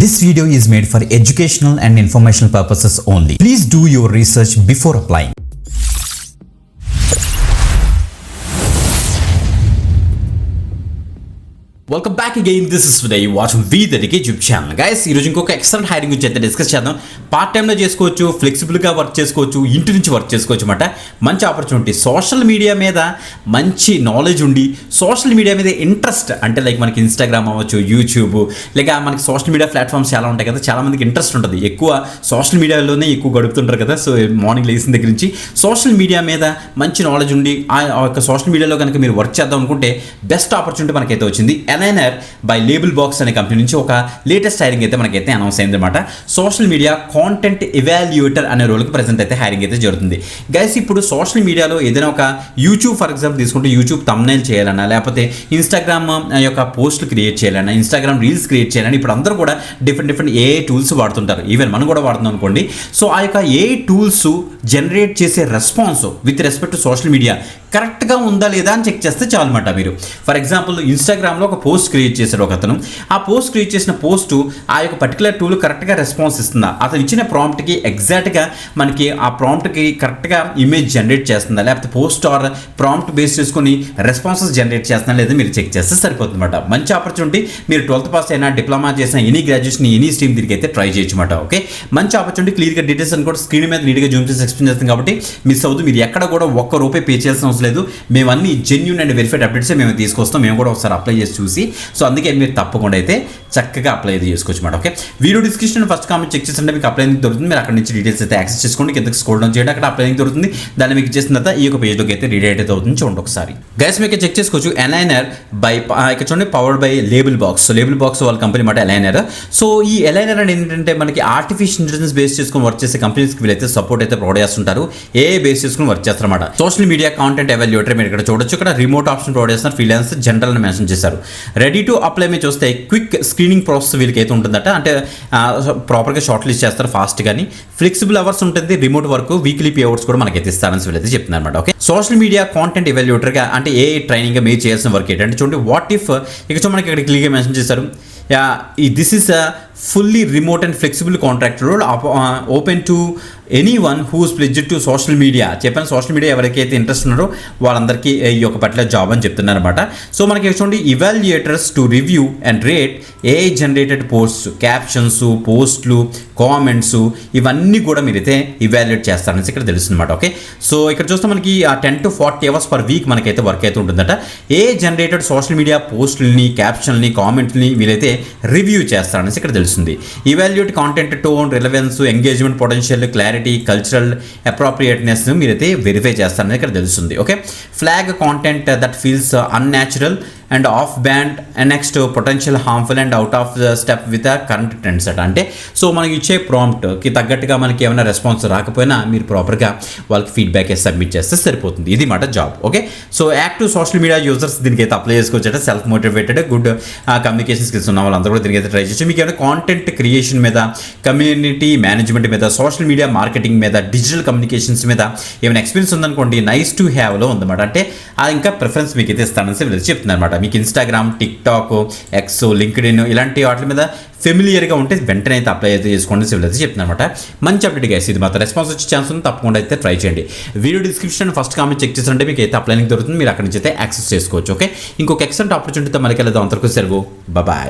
This video is made for educational and informational purposes only. Please do your research before applying. Welcome back again. This is Vinay watching వి దడికే YouTube channel. Guys ఈరోజు ఇంకొక excellent hiring గురించి అయితే discuss చేద్దాం. Part టైంలో చేసుకోవచ్చు, ఫ్లెక్సిబుల్గా work చేసుకోవచ్చు, ఇంటి నుంచి వర్క్ చేసుకోవచ్చు అన్నమాట. మంచి ఆపర్చునిటీ. సోషల్ మీడియా మీద మంచి నాలెడ్జ్ ఉండి సోషల్ మీడియా మీద ఇంట్రెస్ట్ అంటే లైక్ మనకి ఇన్స్టాగ్రామ్ అవ్వచ్చు, యూట్యూబ్, లేక మనకి సోషల్ మీడియా ప్లాట్ఫామ్స్ చాలా ఉంటాయి కదా. చాలా మందికి ఇంట్రెస్ట్ ఉంటుంది, ఎక్కువ సోషల్ మీడియాలోనే ఎక్కువ గడుపుతుంటారు కదా. సో మార్నింగ్ లేచిన దగ్గర నుంచి సోషల్ మీడియా మీద మంచి నాలెడ్జ్ ఉండి ఆ యొక్క సోషల్ మీడియాలో కనుక మీరు వర్క్ చేద్దాం అనుకుంటే బెస్ట్ ఆపర్చునిటీ మనకైతే వచ్చింది. ఎలైనర్ బై లేబుల్ బాక్స్ అనే కంపెనీ నుంచి ఒక లేటెస్ట్ హైరింగ్ అయితే మనకైతే అనౌన్స్ అయింది అనమాట. సోషల్ మీడియా కాంటెంట్ ఎవాల్యుయేటర్ అనే రోల్కి ప్రెజెంట్ అయితే హైరింగ్ అయితే జరుగుతుంది. గైస్ ఇప్పుడు సోషల్ మీడియాలో ఏదైనా ఒక యూట్యూబ్ ఫర్ ఎగ్జాంపుల్ తీసుకుంటే యూట్యూబ్ థంబ్నైల్ చేయాలన్నా, లేకపోతే ఇన్స్టాగ్రామ్ యొక్క పోస్టులు క్రియేట్ చేయాలన్నా, ఇన్స్టాగ్రామ్ రీల్స్ క్రియేట్ చేయాలని ఇప్పుడు అందరూ కూడా డిఫరెంట్ ఏఐ టూల్స్ వాడుతుంటారు. ఈవెన్ మనం కూడా వాడుతున్నాం అనుకోండి. సో ఆ యొక్క ఏఐ టూల్స్ జనరేట్ చేసే response with respect to social media కరెక్ట్గా ఉందా లేదా అని చెక్ చేస్తే చాలన్నమాట. మీరు ఫర్ ఎగ్జాంపుల్ ఇన్స్టాగ్రామ్లో ఒక పోస్ట్ క్రియేట్ చేశాడు ఒక అతను. ఆ పోస్ట్ క్రియేట్ చేసిన పోస్టు ఆ యొక్క పర్టికులర్ టూల్ కరెక్ట్గా రెస్పాన్స్ ఇస్తుందా, అతను ఇచ్చిన ప్రాంప్ట్కి ఎగ్జాక్ట్గా మనకి ఆ ప్రాంప్ట్కి కరెక్ట్గా ఇమేజ్ జనరేట్ చేస్తుందా, లేకపోతే పోస్ట్ ఆర్ ప్రాంప్ట్ బేస్ చేసుకుని రెస్పాన్సెస్ జనరేట్ చేస్తుందా లేదా మీరు చెక్ చేస్తే సరిపోతుందన్నమాట. మంచి ఆపర్చునిటీ. మీరు 12th పాస్ అయినా, డిప్లొమా చేసిన, ఎనీ గ్రాడ్యుయేషన్, ఎనీ స్ట్రీమ్ దీనికి అయితే ట్రై చేయొచ్చు అన్నమాట. ఓకే, మంచి ఆపర్చునిటీ. క్లియర్గా డీటెయిల్స్ అని కూడా స్క్రీన్ మీద నీట్గా జూమ్ చేసి ఎక్స్ప్లెయిన్ చేస్తాం కాబట్టి మిస్ అవుతుంది. మీరు ఎక్కడ కూడా ₹1 పే చేయాల్సిన అవసరం లేదు. మేము అన్ని జెన్యూన్ అండ్ వెరిఫైడ్ అప్డేట్స్ మేము తీసుకొస్తాం. మేము కూడా ఒకసారి అప్లై చేసి చూసి, సో అందుకే మీరు తప్పకుండా అయితే చక్కగా అప్లై అయితే చేసుకోవచ్చు అన్నమాట. Okay, video description first comment check చేస్తుంటే మీకు అప్లై దొరుకుతుంది. మీరు అక్కడ నుంచి డీటెయిల్స్ అయితే యాక్సెస్ చేసుకోండి. కిందకి స్క్రోల్ డౌన్ చేయండి, అక్కడ అప్లై దొరుకుతుంది. దాన్ని మీకు చేసిన తర్వాత ఈ యొక్క పేజ్లోకి అయితే రీడైట్ అయితే అవుతుంది. చూడండి ఒకసారి. గైస్ మీకు చెక్ చేసుకోవచ్చు. ఎలైనర్ బై ఇక్కడ చూడండి, powered by label box. So label box వాళ్ళ కంపెనీ మాట ఎలైనర్. సో ఈ ఎలైనర్ అనేది ఏంటంటే మనకి ఆర్టిఫిషియల్ ఇంటెలిజెన్స్ బేస్ చేసుకుని వర్క్ చేసే కంపెనీస్కి వీళ్ళైతే సపోర్ట్ అయితే ప్రొవైడ్ చేస్తుంటారు. ఏఐ బేస్ చేసుకుని వర్క్ చేస్తారన్నమాట. సోషల్ మీడియా కాంటెంట్ ఎవాల్యుయేటర్ మీరు ఇక్కడ చూడొచ్చు. ఇక్కడ రిమోట్ ఆప్షన్ ప్రొవైడ్ చేస్తున్నారు. ఫ్రీలాన్స్ జనరల్ అని మెన్షన్ చేశారు. రెడీ టు అప్లై మీరు చూస్తే క్విక్ స్క్రీనింగ్ ప్రాసెస్ వీళ్ళకి అయితే ఉంటుందట. అంటే ప్రాపర్గా షార్ట్ లిస్ట్ చేస్తారు ఫాస్ట్ గానీ. ఫ్లెక్సిబుల్ అవర్స్ ఉంటుంది, remote work, weekly pay hours కూడా మనకైతే ఇస్తారని వీళ్ళైతే చెప్తున్నారు అనమాట. ఓకే, సోషల్ మీడియా కాంటెంట్ ఎవాల్యుయేటర్గా అంటే ఏ ట్రైనింగ్గా మీరు చేయాల్సిన వర్క్ ఏంటంటే చూడండి, వాట్ ఇఫ్ ఇక్కడ మనకి ఇక్కడ క్లియర్గా మెన్షన్ చేశారు. This is a fully remote and flexible contract role open to anyone who is pledged to social media. చెప్పాను సోషల్ మీడియా ఎవరికైతే ఇంట్రెస్ట్ ఉన్నారో వాళ్ళందరికీ ఈ యొక్క పర్టికులర్ జాబ్ అని చెప్తున్నారు అనమాట. సో మనకి చూడండి, ఇవాల్యుయేటర్స్ to review and rate AI generated posts, captions, పోస్ట్లు, కామెంట్స్ ఇవన్నీ కూడా మీరైతే ఇవాల్యుయేట్ చేస్తారనేసి ఇక్కడ తెలుస్తుంది అనమాట. ఓకే, సో ఇక్కడ చూస్తే మనకి 10 to 40 hours per week మనకైతే వర్క్ అయితే ఉంటుందట. ఏఐ జనరేటెడ్ సోషల్ మీడియా పోస్టులని, క్యాప్షన్ని, కామెంట్ని వీళ్ళైతే రివ్యూ చేస్తారనేసి ఇక్కడ తెలుస్తుంది. Evaluate content tone, relevance, engagement potential, clarity, cultural appropriateness మీరైతే వెరిఫై చేస్తారని ఇక్కడ తెలుస్తుంది. Okay, flag content that feels unnatural and off brand and next potential harmful and out of the step with current trends అట. అంటే so మనకి ఇచ్చే ప్రాంప్ట్కి తగ్గట్టుగా మనకి ఏమైనా రెస్పాన్స్ రాకపోయినా మీరు ప్రాపర్గా వాళ్ళకి ఫీడ్బ్యాక్ సబ్మిట్ చేస్తే సరిపోతుంది. ఇది మాట job. Okay, so active social media users దీనికి అయితే అప్లై చేసుకోవచ్చు. Self motivated, good communication skills ఉన్న వాళ్ళందరూ కూడా దీనికి అయితే ట్రై చేయొచ్చు. మీకు ఏమైనా కాంటెంట్ క్రియేషన్ మీద, కమ్యూనిటీ మేనేజ్మెంట్ మీద, సోషల్ మీడియా మార్కెటింగ్ మీద, డిజిటల్ కమ్యూనికేషన్స్ మీద ఏమైనా ఎక్స్పీరియన్స్ ఉందనుకోండి, నైస్ టు హ్యావ్లో ఉందన్నమాట. అంటే అది ఇంకా ప్రిఫరెన్స్ మీకు అయితే ఇస్తానని వీళ్ళు చెప్తున్నారు అనమాట. మీకు ఇన్స్టాగ్రామ్, టిక్టాక్, ఎక్స్, లింక్డ్ఇన్ ఇలాంటి వాటి మీద ఫెమిలియర్గా ఉంటే వెంటనే అయితే అప్లై అయితే చేసుకోండి వీళ్ళైతే చెప్తున్నారు అనమాట. మంచి అప్డేట్ గైస్. ఇది మాత్రం రెస్పాన్స్ వచ్చే ఛాన్స్ ఉంది, తప్పకుండా అయితే ట్రై చేయండి. Video description first comment check చేస్తుంటే మీకు అయితే అప్లైనింగ్ దొరుకుతుంది. మీరు అక్కడి నుంచి అయితే యాక్సెస్ చేసుకోవచ్చు. ఓకే, ఇంకొక ఎక్సలెంట్ ఆపర్చునిటీతో మనకి వెళ్దాం. అంతవరకు సెలవు, బాయ్.